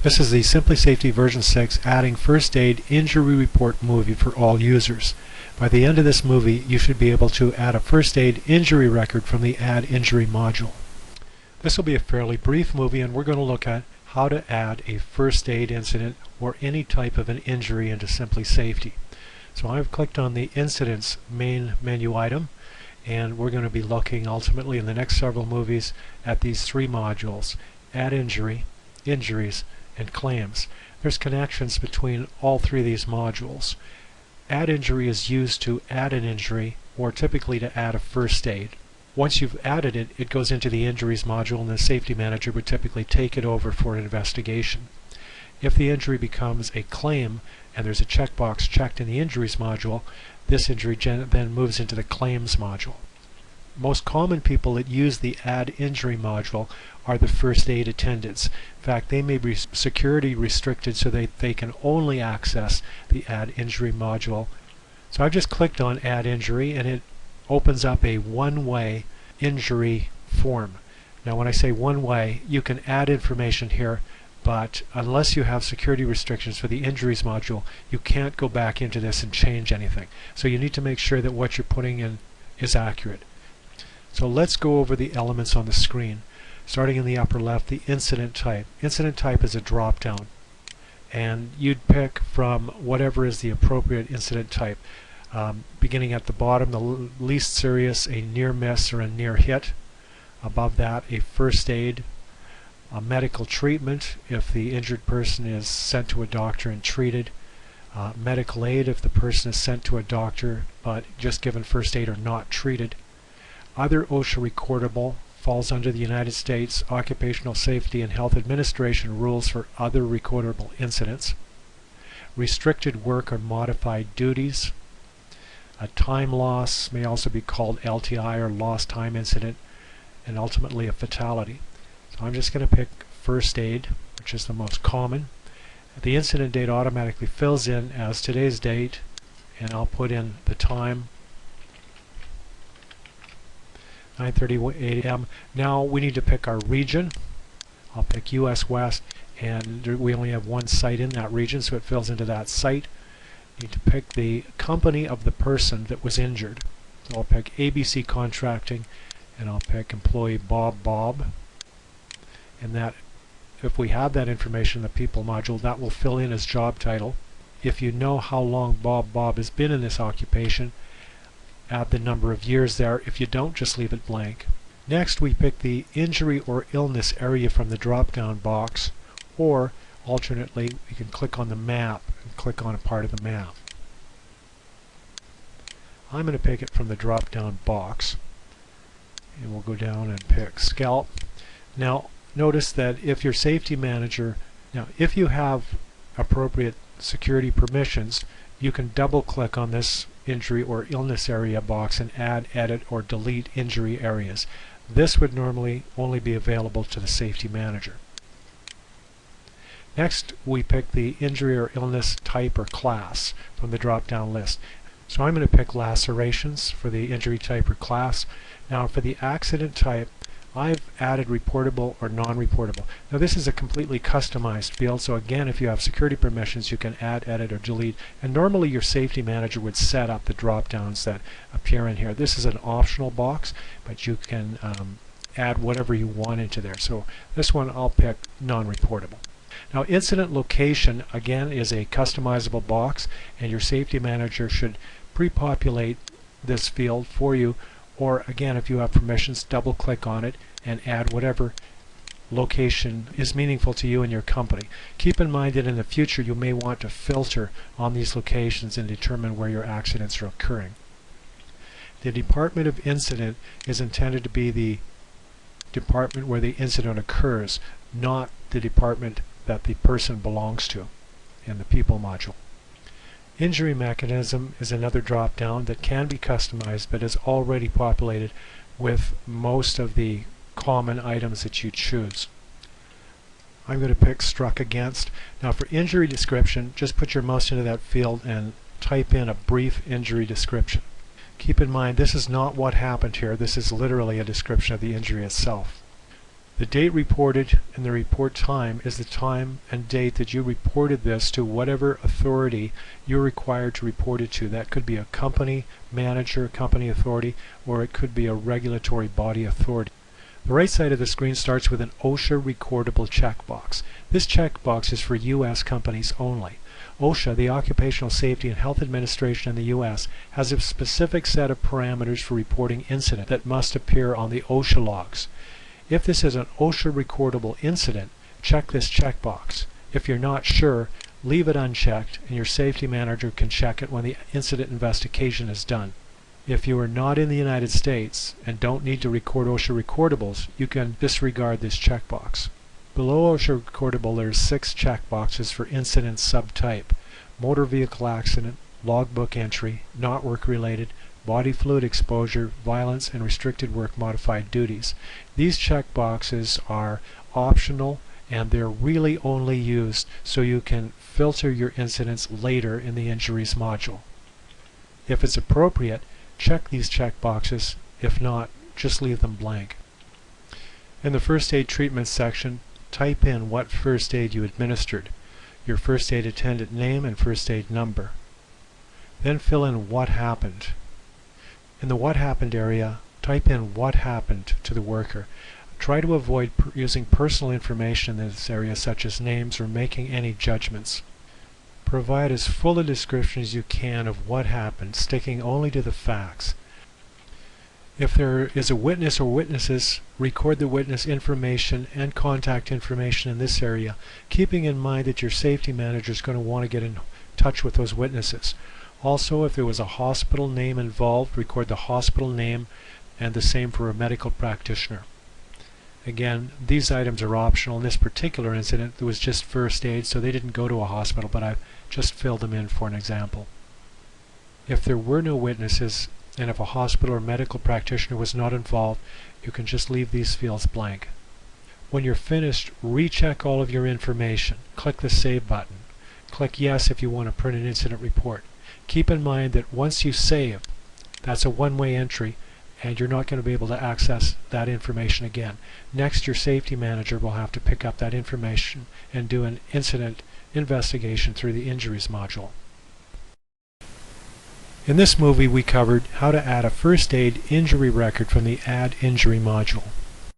This is the Simply Safety version 6 adding first aid injury report movie for all users. By the end of this movie, you should be able to add a first aid injury record from the Add Injury module. This will be a fairly brief movie, and we're going to look at how to add a first aid incident or any type of an injury into Simply Safety. So I've clicked on the Incidents main menu item, and we're going to be looking ultimately in the next several movies at these three modules: Add Injury, Injuries, and Claims. There's connections between all three of these modules. Add Injury is used to add an injury, or typically to add a first aid. Once you've added it, it goes into the Injuries module, and the Safety Manager would typically take it over for an investigation. If the injury becomes a claim and there's a checkbox checked in the Injuries module, this injury then moves into the Claims module. Most common people that use the Add Injury module are the first aid attendants. In fact, they may be security restricted so they can only access the Add Injury module. So I've just clicked on Add Injury, and it opens up a one-way injury form. Now when I say one-way, you can add information here, but unless you have security restrictions for the Injuries module, you can't go back into this and change anything. So you need to make sure that what you're putting in is accurate. So let's go over the elements on the screen. Starting in the upper left, the incident type. Incident type is a drop-down, and you'd pick from whatever is the appropriate incident type. Beginning at the bottom, the least serious, a near miss or a near hit. Above that, a first aid, a medical treatment if the injured person is sent to a doctor and treated, medical aid if the person is sent to a doctor but just given first aid or not treated. Other OSHA recordable falls under the United States Occupational Safety and Health Administration rules for other recordable incidents. Restricted work or modified duties. A time loss may also be called LTI or lost time incident, and ultimately a fatality. So I'm just going to pick first aid, which is the most common. The incident date automatically fills in as today's date, and I'll put in the time, 9:38 a.m. Now we need to pick our region. I'll pick US West, and we only have one site in that region, so it fills into that site. Need to pick the company of the person that was injured. So I'll pick ABC Contracting, and I'll pick employee Bob. And that, if we have that information in the People module, that will fill in as job title. If you know how long Bob has been in this occupation, add the number of years there. If you don't, just leave it blank. Next, we pick the injury or illness area from the drop-down box, or alternately, we can click on the map and click on a part of the map. I'm going to pick it from the drop-down box, and we'll go down and pick scalp. Now, notice that if your Safety Manager, if you have appropriate security permissions, you can double-click on this injury or illness area box and add, edit, or delete injury areas. This would normally only be available to the Safety Manager. Next, we pick the injury or illness type or class from the drop-down list. So I'm going to pick lacerations for the injury type or class. Now for the accident type, I've added reportable or non-reportable. Now this is a completely customized field, so again, if you have security permissions, you can add, edit, or delete. And normally your Safety Manager would set up the drop-downs that appear in here. This is an optional box, but you can add whatever you want into there. So this one I'll pick non-reportable. Now incident location, again, is a customizable box, and your Safety Manager should pre-populate this field for you. Or again, if you have permissions, double click on it and add whatever location is meaningful to you and your company. Keep in mind that in the future you may want to filter on these locations and determine where your accidents are occurring. The Department of Incident is intended to be the department where the incident occurs, not the department that the person belongs to in the People module. Injury mechanism is another drop-down that can be customized, but is already populated with most of the common items that you choose. I'm going to pick struck against. Now for injury description, just put your mouse into that field and type in a brief injury description. Keep in mind, this is not what happened here. This is literally a description of the injury itself. The date reported and the report time is the time and date that you reported this to whatever authority you're required to report it to. That could be a company manager, company authority, or it could be a regulatory body authority. The right side of the screen starts with an OSHA recordable checkbox. This checkbox is for U.S. companies only. OSHA, the Occupational Safety and Health Administration in the U.S., has a specific set of parameters for reporting incident that must appear on the OSHA logs. If this is an OSHA recordable incident, check this checkbox. If you're not sure, leave it unchecked and your safety manager can check it when the incident investigation is done. If you are not in the United States and don't need to record OSHA recordables, you can disregard this checkbox. Below OSHA recordable there are 6 checkboxes for incident subtype: motor vehicle accident, logbook entry, not work related, body fluid exposure, violence, and restricted work modified duties. These checkboxes are optional and they're really only used so you can filter your incidents later in the injuries module. If it's appropriate, check these checkboxes. If not, just leave them blank. In the first aid treatment section, type in what first aid you administered, your first aid attendant name and first aid number. Then fill in what happened. In the what happened area, type in what happened to the worker. Try to avoid using personal information in this area such as names or making any judgments. Provide as full a description as you can of what happened, sticking only to the facts. If there is a witness or witnesses, record the witness information and contact information in this area, keeping in mind that your safety manager is going to want to get in touch with those witnesses. Also, if there was a hospital name involved, record the hospital name, and the same for a medical practitioner. Again, these items are optional. In this particular incident, there was just first aid, so they didn't go to a hospital, but I've just filled them in for an example. If there were no witnesses, and if a hospital or medical practitioner was not involved, you can just leave these fields blank. When you're finished, recheck all of your information. Click the Save button. Click Yes if you want to print an incident report. Keep in mind that once you save, that's a one-way entry, and you're not going to be able to access that information again. Next, your safety manager will have to pick up that information and do an incident investigation through the injuries module. In this movie we covered how to add a first aid injury record from the Add Injury module.